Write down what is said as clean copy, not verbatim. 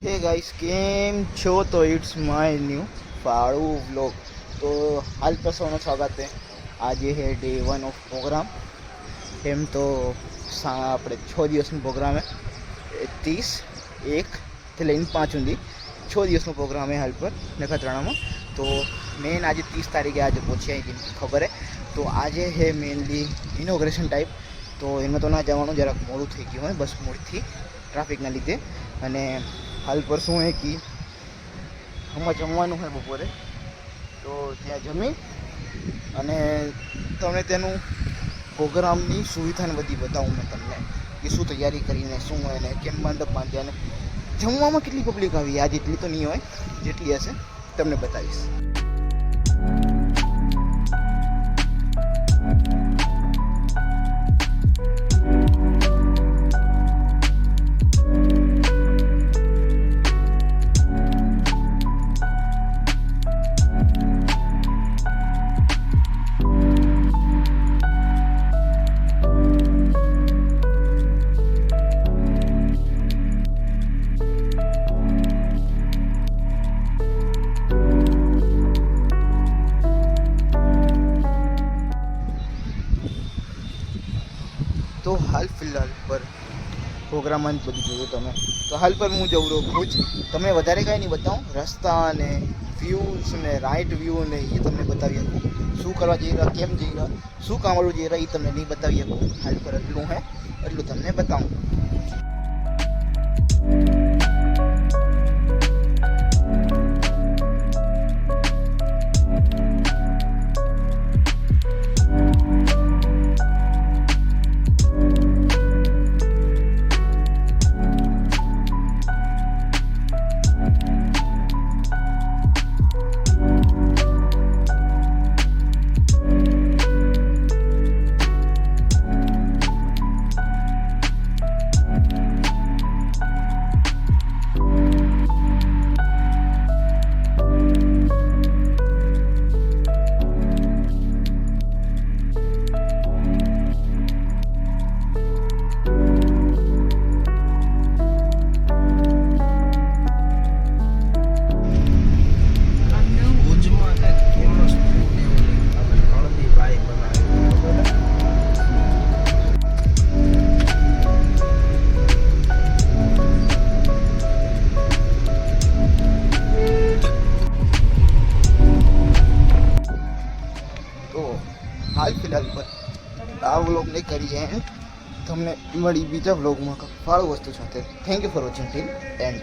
Hey guys केम छो तो it's my new फाड़ू vlog. तो हाल पर सौनो स्वागत है। आज है डे 1 ऑफ प्रोग्राम। एम तो આપણે 6 દિવસનો પ્રોગ્રામ है 30 1 થી લઈને 5 સુધી 6 દિવસનો પ્રોગ્રામ है हाल पर નખત્રાણામાં। तो मेन आज 30 તારીખે आज પહોંચ્યા है जिनकी खबर है। तो आज है मेनली इनोग्रेशन टाइप। तो એમાં તો ના જવાનું, જરાક મોડું થઈ ગયું હોય બસ મોડથી ટ્રાફિકના લીધે। અને હાલ પર શું है कि હમણાં જમવાનું હોય બપોરે, તો ત્યાં જમી અને તમને તેનું પ્રોગ્રામની સુવિધાને બધી બતાવું મેં તમને કે શું તૈયારી કરીને શું હોય ને કેમ મંડપ બાંધ્યા ને જમવામાં કેટલી પબ્લિક આવી। આજે એટલી તો નહીં હોય, જેટલી હશે તમને બતાવીશ। तो हाल फिलहाल पर प्रोग्राम બધું જોયું તમે। તો હાલ પર હું જઉં રહ્યો ભુજ। તમને વધારે કાંઈ નહીં બતાવું, રસ્તા ને વ્યૂઝ ને રાઈટ વ્યૂ ને એ તમને બતાવી શકું। શું કરવા જઈ રહ્યા, કેમ જઈ રહ્યા, શું કામ વાળું જઈ રહ્યા એ તમને નહીં બતાવી શકું। હાલ પર એટલું હે, એટલું તમને બતાવું। हाल फिलहाल पर आ व्लॉग नहीं करिए हैं, તમને મળી બીજા વ્લોગમાં ફાળો વસ્તુ સાથે। Thank you for watching till and.